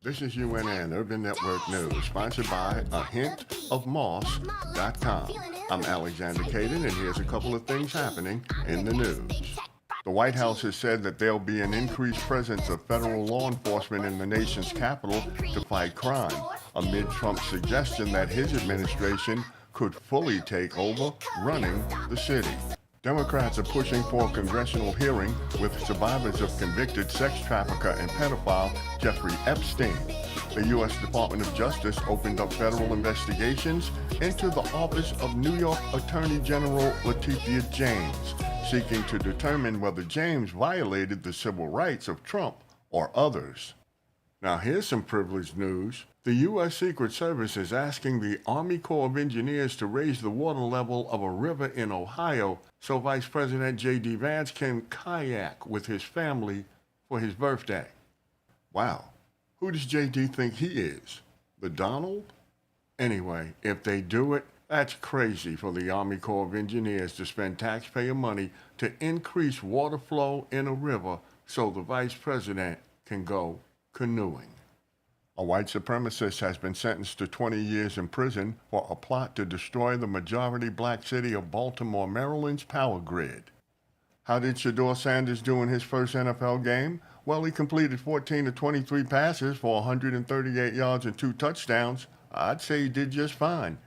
This is UNN Urban Network News, sponsored by ahintofmoss.com. I'm Alexander Caden, and here's a couple of things happening in the news. The White House has said that there'll be an increased presence of federal law enforcement in the nation's capital to fight crime, amid Trump's suggestion that his administration could fully take over running the city. Democrats are pushing for a congressional hearing with survivors of convicted sex trafficker and pedophile Jeffrey Epstein. The U.S. Department of Justice opened up federal investigations into the office of New York Attorney General Letitia James, seeking to determine whether James violated the civil rights of Trump or others. Now here's some privileged news. The U.S. Secret Service is asking the Army Corps of Engineers to raise the water level of a river in Ohio so Vice President J.D. Vance can kayak with his family for his birthday. Wow, who does J.D. think he is? The Donald? Anyway, if they do it, that's crazy for the Army Corps of Engineers to spend taxpayer money to increase water flow in a river so the Vice President can go canoeing. A white supremacist has been sentenced to 20 years in prison for a plot to destroy the majority black city of Baltimore, Maryland's power grid. How did Shedeur Sanders do in his first NFL game? Well, he completed 14 of 23 passes for 138 yards and 2 touchdowns. I'd say he did just fine.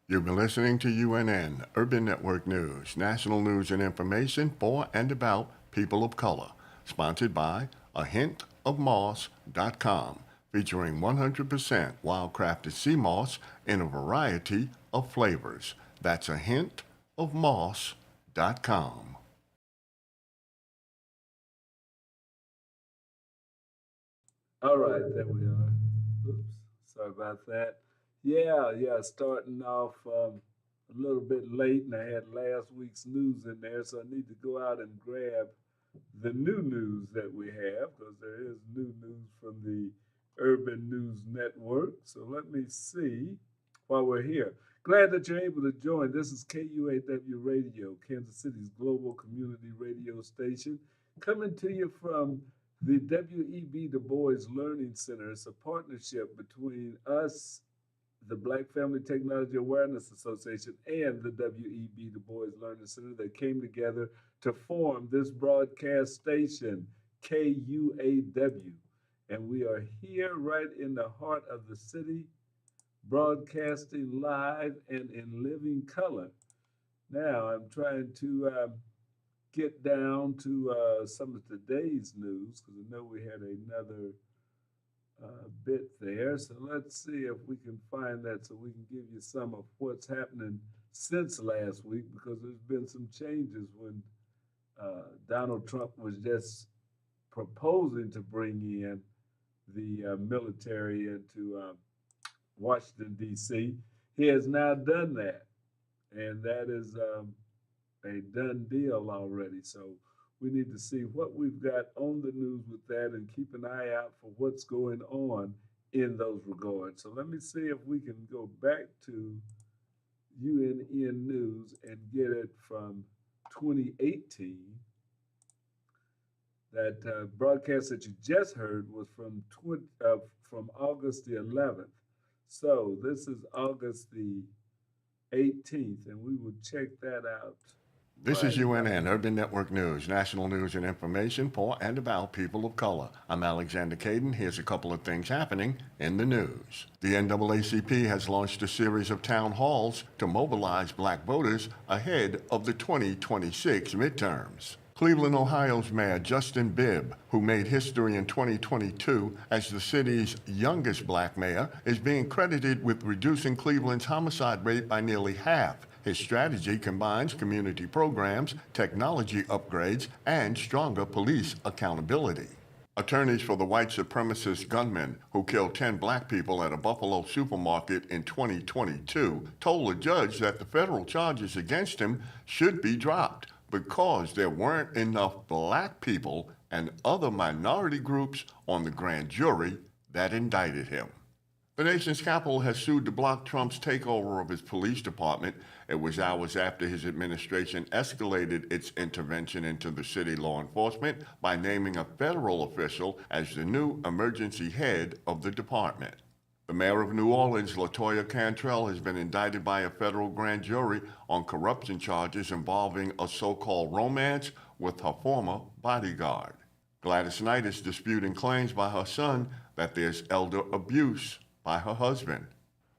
You've been listening to UNN, Urban Network News, national news and information for and about people of color, sponsored by ahintofmoss.com. Featuring 100% wild-crafted sea moss in a variety of flavors. That's ahintofmoss.com. All right, there we are. Oops, sorry about that. Yeah, starting off a little bit late, and I had last week's news in there, so I need to go out and grab the new news that we have, because there is new news from the Urban News Network. So let me see while we're here. Glad that you're able to join. This is KUAW Radio, Kansas City's global community radio station, coming to you from the W.E.B. Du Bois Learning Center. It's a partnership between us, the Black Family Technology Awareness Association, and the W.E.B. Du Bois Learning Center that came together to form this broadcast station, KUAW. And we are here right in the heart of the city, broadcasting live and in living color. Now, I'm trying to get down to some of today's news, because I know we had another bit there. So let's see if we can find that so we can give you some of what's happening since last week, because there's been some changes when Donald Trump was just proposing to bring in the military into Washington, D.C. He has now done that, and that is a done deal already. So we need to see what we've got on the news with that and keep an eye out for what's going on in those regards. So let me see if we can go back to UNN News and get it from 2018. That broadcast that you just heard was from August the 11th. So this is August the 18th, and we will check that out. This is UNN Urban Network News, national news and information for and about people of color. I'm Alexander Caden. Here's a couple of things happening in the news. The NAACP has launched a series of town halls to mobilize black voters ahead of the 2026 midterms. Cleveland, Ohio's Mayor Justin Bibb, who made history in 2022 as the city's youngest black mayor, is being credited with reducing Cleveland's homicide rate by nearly half. His strategy combines community programs, technology upgrades, and stronger police accountability. Attorneys for the white supremacist gunman who killed 10 black people at a Buffalo supermarket in 2022 told a judge that the federal charges against him should be dropped because there weren't enough black people and other minority groups on the grand jury that indicted him. The nation's capital has sued to block Trump's takeover of his police department. It was hours after his administration escalated its intervention into the city law enforcement by naming a federal official as the new emergency head of the department. The mayor of New Orleans, LaToya Cantrell, has been indicted by a federal grand jury on corruption charges involving a so-called romance with her former bodyguard. Gladys Knight is disputing claims by her son that there's elder abuse by her husband.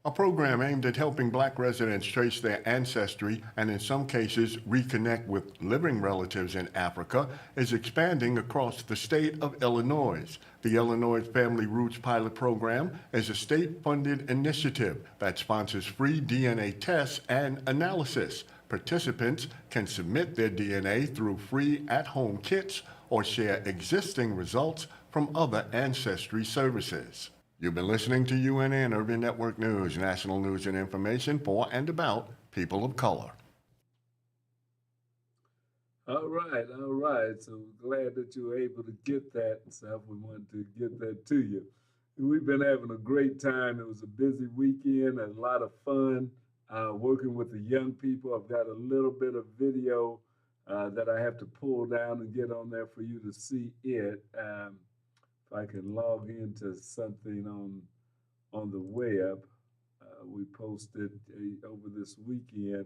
A program aimed at helping black residents trace their ancestry and in some cases reconnect with living relatives in Africa is expanding across the state of Illinois. The Illinois Family Roots Pilot Program is a state-funded initiative that sponsors free DNA tests and analysis. Participants can submit their DNA through free at-home kits or share existing results from other ancestry services. You've been listening to UNN Urban Network News, national news and information for and about people of color. All right. So glad that you were able to get that stuff. We wanted to get that to you. We've been having a great time. It was a busy weekend, a lot of fun working with the young people. I've got a little bit of video that I have to pull down and get on there for you to see it. If I can log into something on the web, we posted over this weekend,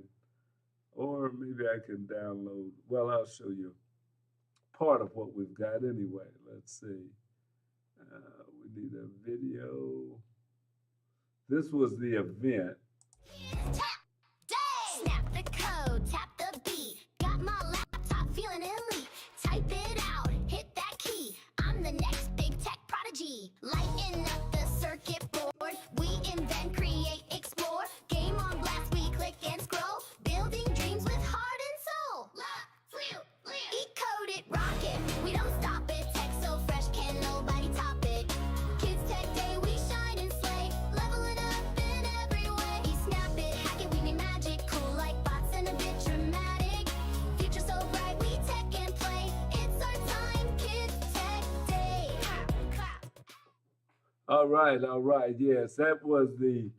or maybe I can download. Well, I'll show you part of what we've got anyway. Let's see. We need a video. This was the event. Snap the code, tap the beat. Got my laptop feeling elite. Type it out, hit that key. I'm the next big tech prodigy. Lighten up the circuit board. We invent, create, explore. Game on blast, we click and scroll. Building dreams with heart and soul. E-code it, rock it. We don't stop it. Tech so fresh, can nobody top it. Kids Tech Day, we shine and slay. Leveling up in every way. We snap it, hack it, we make magic. Cool like bots and a bit dramatic. Future so bright, we tech and play. It's our time, Kids Tech Day. Clap. All right. Yes, that was the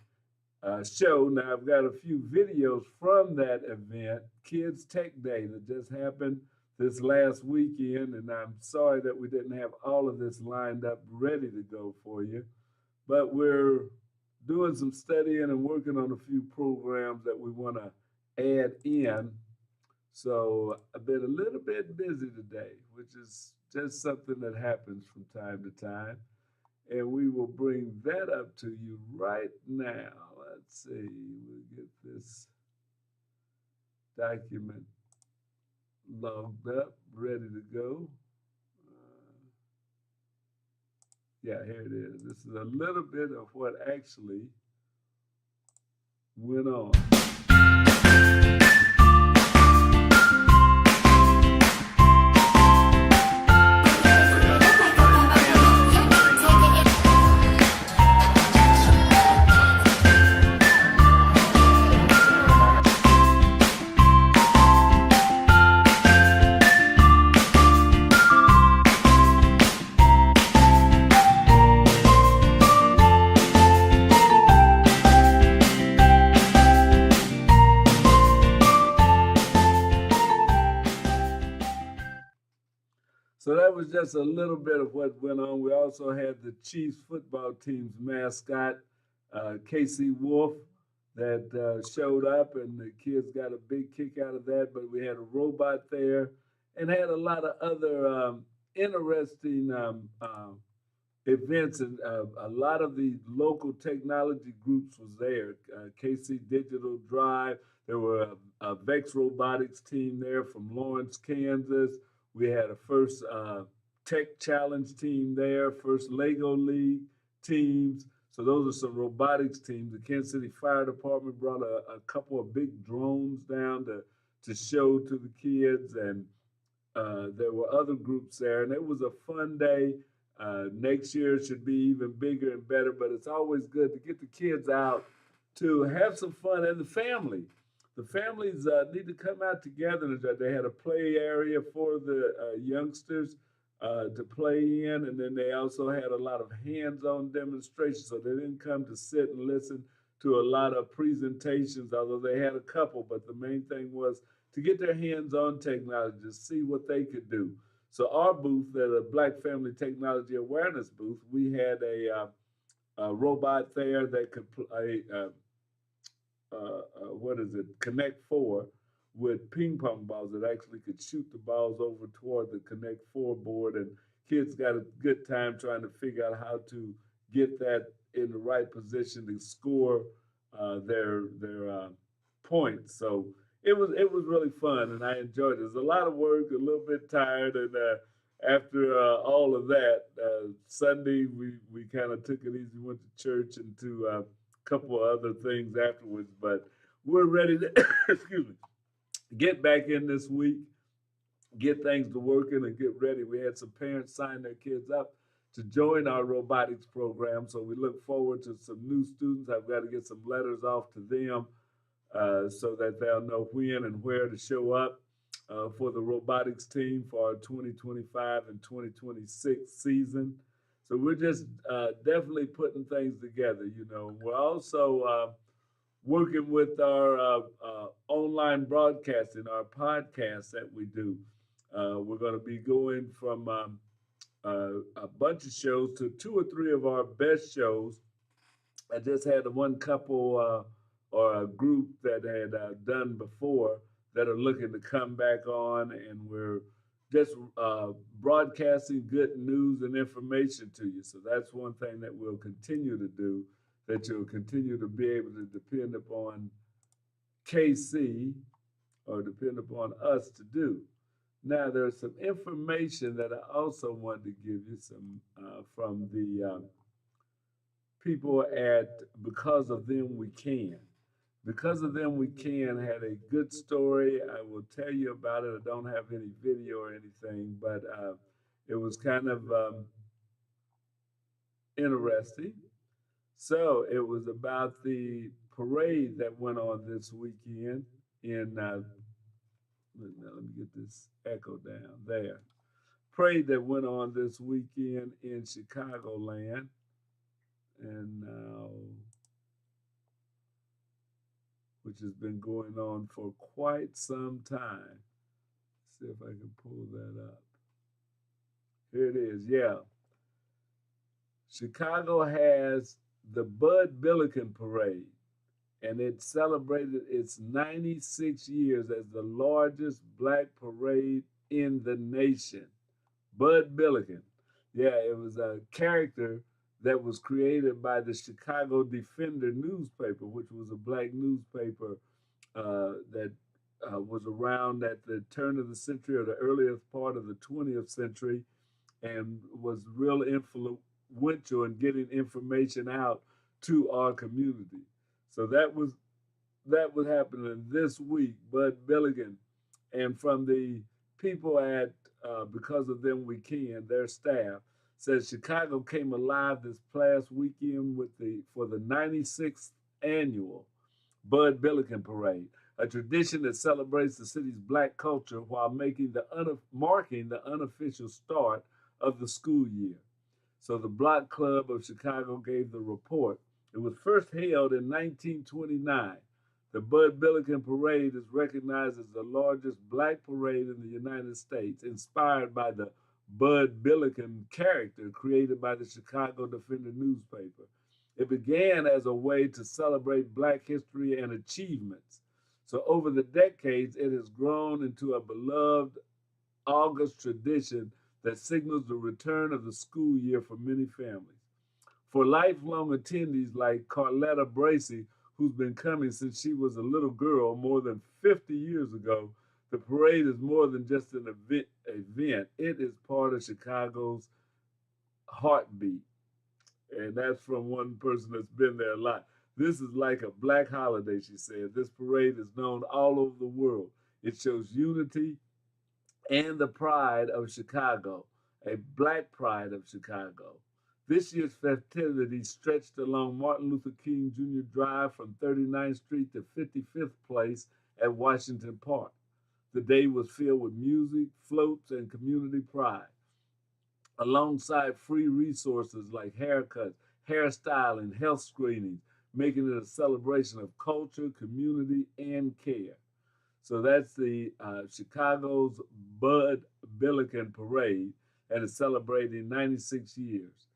show. Now I've got a few videos from that event, Kids Tech Day, that just happened this last weekend, and I'm sorry that we didn't have all of this lined up ready to go for you, but we're doing some studying and working on a few programs that we want to add in. So I've been a little bit busy today, which is just something that happens from time to time. And we will bring that up to you right now. Let's see, we'll get this document logged up, ready to go. Yeah, here it is. This is a little bit of what actually went on. So that was just a little bit of what went on. We also had the Chiefs football team's mascot, Casey Wolf, that showed up, and the kids got a big kick out of that. But we had a robot there and had a lot of other interesting events, and a lot of the local technology groups was there. KC Digital Drive, there were a Vex Robotics team there from Lawrence, Kansas. We had a first Tech Challenge team there, first Lego League teams. So those are some robotics teams. The Kansas City Fire Department brought a couple of big drones down to show to the kids, and there were other groups there, and it was a fun day. Next year should be even bigger and better, but it's always good to get the kids out to have some fun, and the family. The families need to come out together. They had a play area for the youngsters. to play in, and then they also had a lot of hands-on demonstrations. So they didn't come to sit and listen to a lot of presentations, although they had a couple. But the main thing was to get their hands on technology, to see what they could do. So our booth, the Black Family Technology Awareness booth, we had a robot there that could play. What is it? Connect Four with ping pong balls that actually could shoot the balls over toward the Connect Four board, and kids got a good time trying to figure out how to get that in the right position to score their points. So it was really fun, and I enjoyed it. It was a lot of work, a little bit tired, and after all of that, Sunday we kind of took it easy, went to church and to a couple of other things afterwards. But we're ready to excuse me, get back in this week, get things to working, and get ready. We had some parents sign their kids up to join our robotics program, so we look forward to some new students. I've got to get some letters off to them so that they'll know when and where to show up for the robotics team for our 2025 and 2026 season. So we're just definitely putting things together. We're also working with our online broadcasting, our podcast that we do. We're going to be going from a bunch of shows to two or three of our best shows. I just had one couple or a group that had done before that are looking to come back on, and we're just broadcasting good news and information to you. So that's one thing that we'll continue to do, that you'll continue to be able to depend upon KC or depend upon us to do. Now, there's some information that I also wanted to give you some from the people at Because of Them We Can. Because of Them We Can had a good story. I will tell you about it. I don't have any video or anything, but it was kind of interesting. So it was about the parade that went on this weekend in, let me get this echo down there. Parade that went on this weekend in Chicagoland. And now, which has been going on for quite some time. Let's see if I can pull that up. Here it is, yeah. Chicago has the Bud Billiken Parade, and it celebrated its 96 years as the largest black parade in the nation. Bud Billiken. Yeah, it was a character that was created by the Chicago Defender newspaper, which was a black newspaper that was around at the turn of the century or the earliest part of the 20th century, and was real influential in getting information out to our community. So that was happening this week. Bud Billiken, and from the people at Because of Them We Can, their staff, says Chicago came alive this past weekend for the 96th annual Bud Billiken Parade, a tradition that celebrates the city's black culture while marking the unofficial start of the school year. So the Block Club of Chicago gave the report. It was first held in 1929. The Bud Billiken Parade is recognized as the largest black parade in the United States, inspired by the Bud Billiken character created by the Chicago Defender newspaper. It began as a way to celebrate black history and achievements. So over the decades, it has grown into a beloved August tradition that signals the return of the school year for many families. For lifelong attendees like Carletta Bracey, who's been coming since she was a little girl more than 50 years ago, the parade is more than just an event. It is part of Chicago's heartbeat. And that's from one person that's been there a lot. This is like a black holiday, she said. This parade is known all over the world. It shows unity and the pride of Chicago, a black pride of Chicago. This year's festivities stretched along Martin Luther King Jr. Drive from 39th Street to 55th Place at Washington Park. The day was filled with music, floats, and community pride. alongside free resources like haircuts, hairstyling, health screenings, making it a celebration of culture, community, and care. So that's the Chicago's Bud Billiken Parade, and it's celebrating 96 years.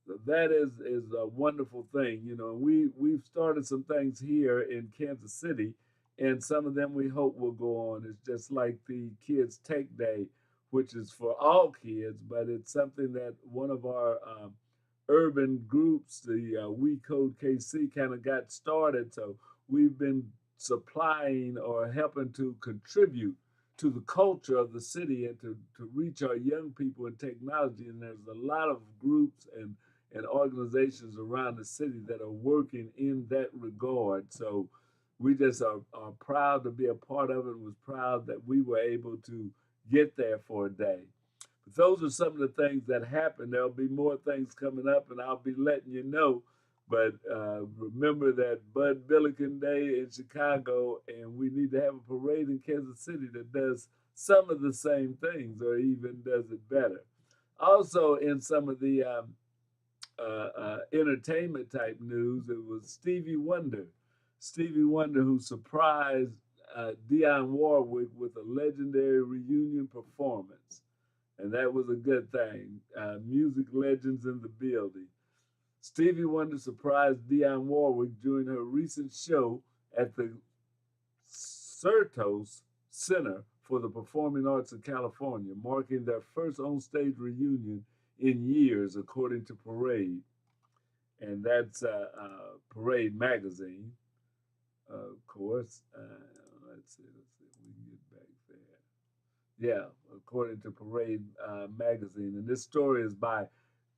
So that is a wonderful thing, you know. We've started some things here in Kansas City, and some of them we hope will go on. It's just like the Kids Tech Day, which is for all kids, but it's something that one of our urban groups, the We Code KC, kind of got started. So we've been supplying or helping to contribute to the culture of the city and to reach our young people in technology. And there's a lot of groups and organizations around the city that are working in that regard. So we just are proud to be a part of it, and was proud that we were able to get there for a day. But those are some of the things that happen. There'll be more things coming up, and I'll be letting you know. But remember that Bud Billiken Day in Chicago, and we need to have a parade in Kansas City that does some of the same things or even does it better. Also, in some of the entertainment type news, it was Stevie Wonder. Stevie Wonder, who surprised Dionne Warwick with a legendary reunion performance. And that was a good thing. Music legends in the building. Stevie Wonder surprised Dionne Warwick during her recent show at the Certos Center for the Performing Arts of California, marking their first onstage reunion in years, according to Parade. And that's Parade magazine, of course. Let's see if we can get back there. Yeah, according to Parade magazine. And this story is by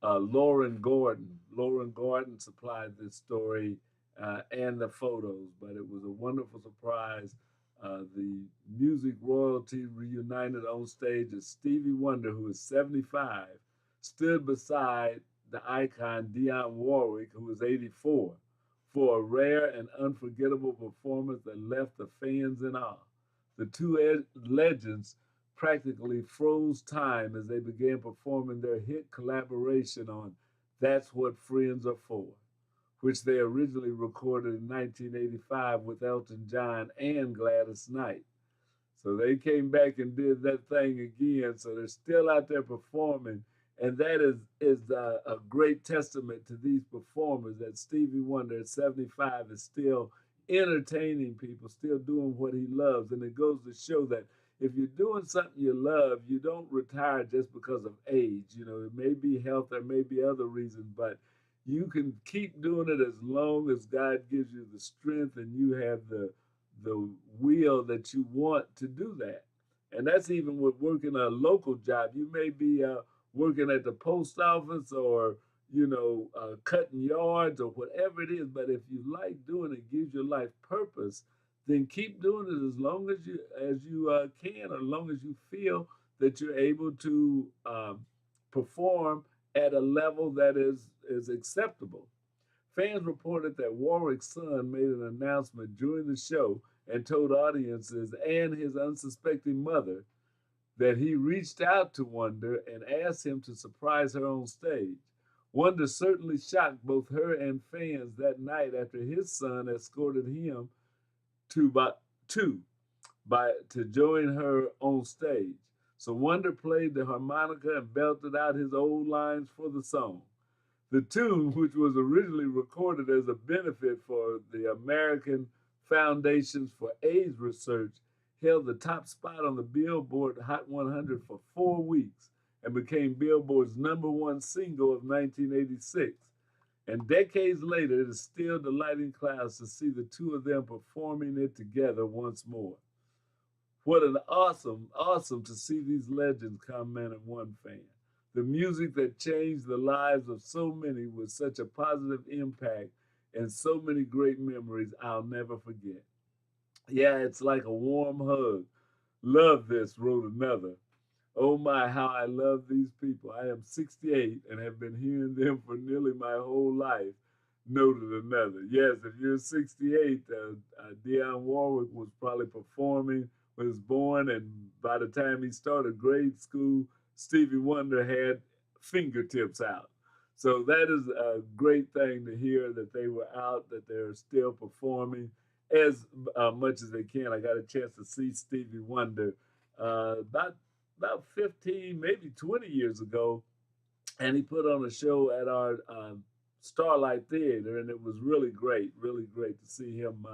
Lauren Gordon. Lauren Gordon supplied this story and the photos, but it was a wonderful surprise. The music royalty reunited on stage as Stevie Wonder, who is 75, stood beside the icon Dionne Warwick, who was 84, for a rare and unforgettable performance that left the fans in awe. The two legends practically froze time as they began performing their hit collaboration on That's What Friends Are For, which they originally recorded in 1985 with Elton John and Gladys Knight. So they came back and did that thing again. So they're still out there performing. And that is a great testament to these performers that Stevie Wonder at 75 is still entertaining people, still doing what he loves. And it goes to show that if you're doing something you love, you don't retire just because of age. You know, it may be health, there may be other reasons, but you can keep doing it as long as God gives you the strength and you have the will that you want to do that. And that's even with working a local job. You may be working at the post office or cutting yards or whatever it is, but if you like doing it, gives your life purpose, then keep doing it as long as you can, or as long as you feel that you're able to perform at a level that is acceptable. Fans reported that Warwick's son made an announcement during the show and told audiences and his unsuspecting mother that he reached out to Wonder and asked him to surprise her on stage. Wonder certainly shocked both her and fans that night after his son escorted him to join her on stage. So Wonder played the harmonica and belted out his old lines for the song. The tune, which was originally recorded as a benefit for the American Foundations for AIDS Research, held the top spot on the Billboard Hot 100 for 4 weeks and became Billboard's #1 single of 1986. And decades later, it is still delighting crowds to see the two of them performing it together once more. What an awesome to see these legends come in at one fan. The music that changed the lives of so many with such a positive impact and so many great memories I'll never forget. Yeah, it's like a warm hug. Love this, wrote another. Oh my, how I love these people. I am 68 and have been hearing them for nearly my whole life, noted another. Yes, if you're 68, Dionne Warwick was probably performing, was born, and by the time he started grade school, Stevie Wonder had fingertips out. So that is a great thing to hear that they were out, that they're still performing as much as they can. I got a chance to see Stevie Wonder about 15, maybe 20 years ago, and he put on a show at our Starlight Theater, and it was really great to see him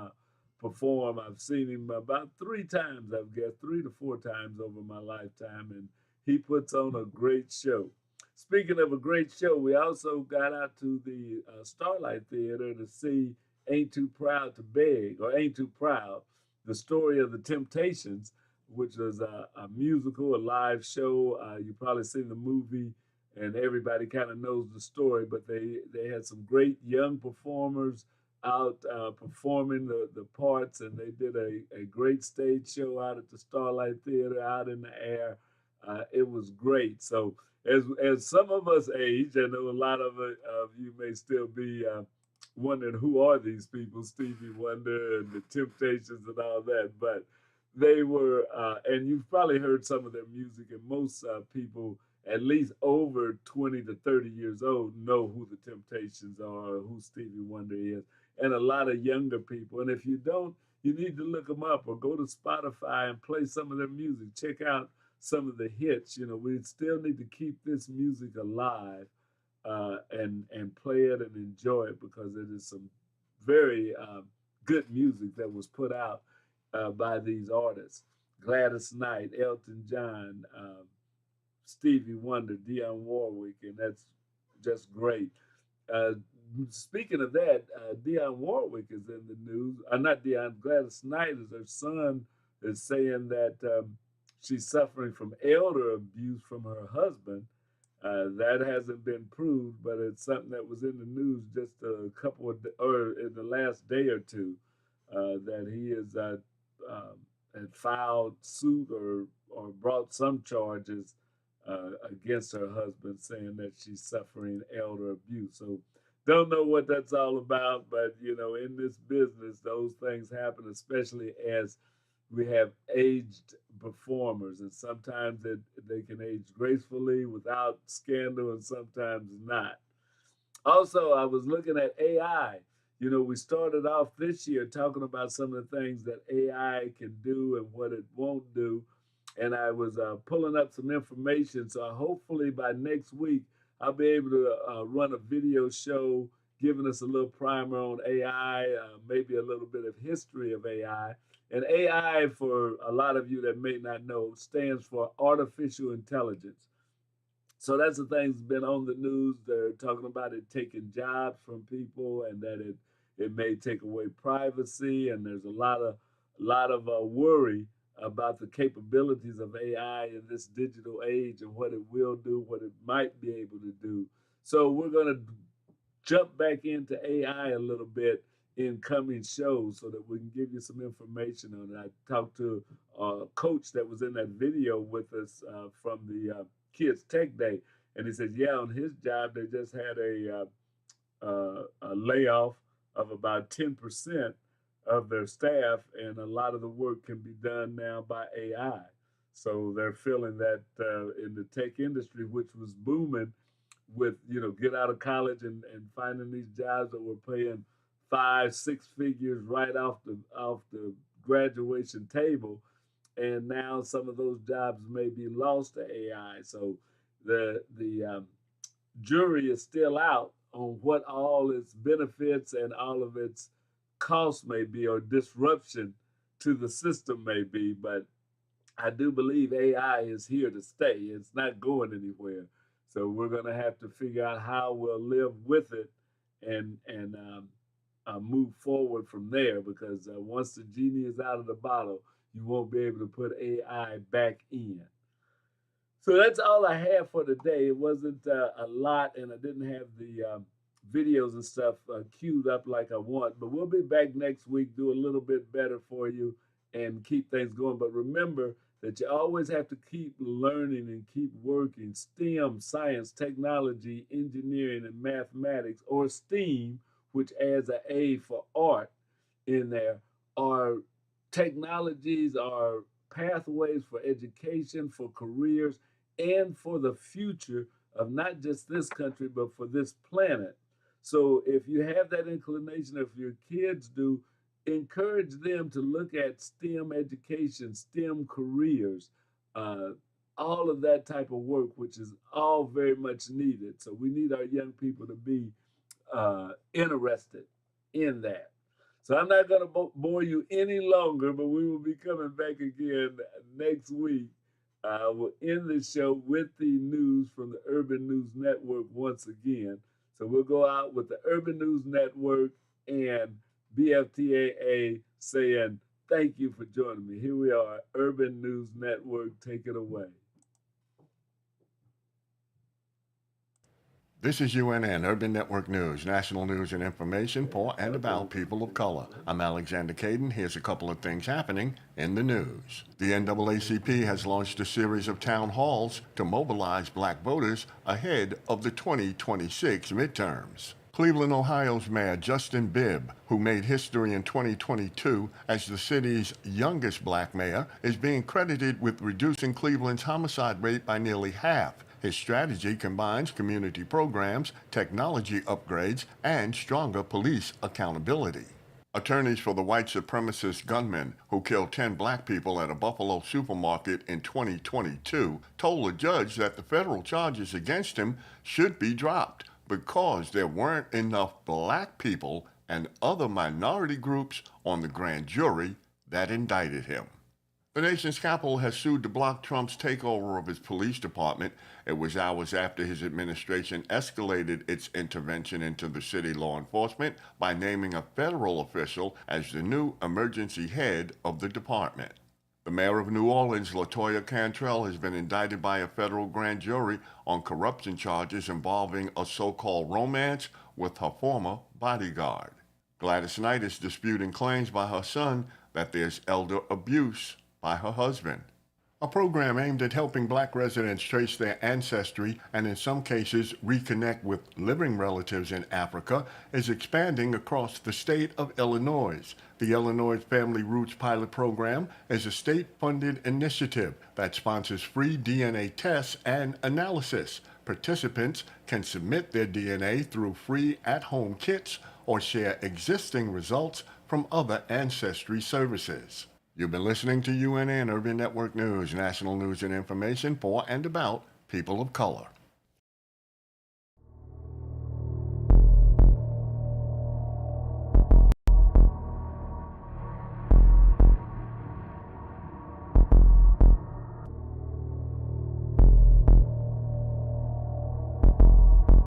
perform. I've seen him about 3 times, I've guessed 3 to 4 times over my lifetime, and he puts on a great show. Speaking of a great show, we also got out to the Starlight Theater to see Ain't Too Proud to Beg, or Ain't Too Proud, the story of the Temptations, which was a musical, a live show. You probably seen the movie, and everybody kind of knows the story, but they had some great young performers out performing the parts, and they did a great stage show out at the Starlight Theater out in the air. It was great. So as some of us age, I know a lot of you may still be wondering who are these people, Stevie Wonder and the Temptations and all that, but they were, and you've probably heard some of their music, and most people at least over 20 to 30 years old know who the Temptations are, who Stevie Wonder is, and a lot of younger people. And if you don't, you need to look them up or go to Spotify and play some of their music. Check out some of the hits. You know, we still need to keep this music alive and play it and enjoy it, because it is some very good music that was put out by these artists. Gladys Knight, Elton John, Stevie Wonder, Dionne Warwick, and that's just great. Uh, Speaking of that, Dionne Warwick is in the news. Not Dionne, Gladys Knight is her son is saying that she's suffering from elder abuse from her husband. That hasn't been proved, but it's something that was in the news just a couple of, or in the last day or two, that he is had filed suit or brought some charges against her husband, saying that she's suffering elder abuse. So don't know what that's all about, but you know, in this business, those things happen, especially as we have aged performers, and sometimes they can age gracefully without scandal, and sometimes not. Also, I was looking at AI. You know, we started off this year talking about some of the things that AI can do and what it won't do. And I was pulling up some information. So hopefully by next week, I'll be able to run a video show giving us a little primer on AI, maybe a little bit of history of AI. And AI, for a lot of you that may not know, stands for artificial intelligence. So that's the thing that's been on the news. They're talking about it taking jobs from people, and that it may take away privacy. And there's a lot of worry about the capabilities of AI in this digital age and what it will do, what it might be able to do. So we're going to jump back into AI a little bit in coming shows so that we can give you some information on it. I talked to a coach that was in that video with us from the Kids Tech Day, and he said, yeah, on his job, they just had a layoff of about 10% of their staff, and a lot of the work can be done now by AI. So they're feeling that in the tech industry, which was booming with, you know, get out of college and finding these jobs that were paying 5, 6 figures right off the graduation table, and now some of those jobs may be lost to AI. So the jury is still out on what all its benefits and all of its costs may be, or disruption to the system may be. But I do believe AI is here to stay. It's not going anywhere. So we're going to have to figure out how we'll live with it and move forward from there. Because once the genie is out of the bottle, you won't be able to put AI back in. So that's all I have for today. It wasn't a lot, and I didn't have the videos and stuff queued up like I want. But we'll be back next week, do a little bit better for you, and keep things going. But remember that you always have to keep learning and keep working. STEM, science, technology, engineering, and mathematics, or STEAM, which adds an A for art in there, are technologies, are pathways for education, for careers, and for the future of not just this country, but for this planet. So if you have that inclination, if your kids do, encourage them to look at STEM education, STEM careers, uh, all of that type of work, which is all very much needed. So we need our young people to be interested in that. So I'm not going to bore you any longer, but we will be coming back again next week. We'll end the show with the news from the Urban News Network once again. So we'll go out with the Urban News Network and BFTAA saying, thank you for joining me. Here we are, Urban News Network, take it away. This is UNN, Urban Network News, national news and information for and about people of color. I'm Alexander Caden. Here's a couple of things happening in the news. The NAACP has launched a series of town halls to mobilize black voters ahead of the 2026 midterms. Cleveland, Ohio's Mayor Justin Bibb, who made history in 2022 as the city's youngest black mayor, is being credited with reducing Cleveland's homicide rate by nearly half. His strategy combines community programs, technology upgrades, and stronger police accountability. Attorneys for the white supremacist gunman who killed 10 black people at a Buffalo supermarket in 2022 told a judge that the federal charges against him should be dropped because there weren't enough black people and other minority groups on the grand jury that indicted him. The nation's capital has sued to block Trump's takeover of his police department. It was hours after his administration escalated its intervention into the city law enforcement by naming a federal official as the new emergency head of the department. The mayor of New Orleans, LaToya Cantrell, has been indicted by a federal grand jury on corruption charges involving a so-called romance with her former bodyguard. Gladys Knight is disputing claims by her son that there's elder abuse by her husband. A program aimed at helping black residents trace their ancestry and in some cases reconnect with living relatives in Africa is expanding across the state of Illinois. The Illinois Family Roots Pilot Program is a state-funded initiative that sponsors free DNA tests and analysis. Participants can submit their DNA through free at-home kits or share existing results from other ancestry services. You've been listening to UNN Urban Network News, national news and information for and about people of color.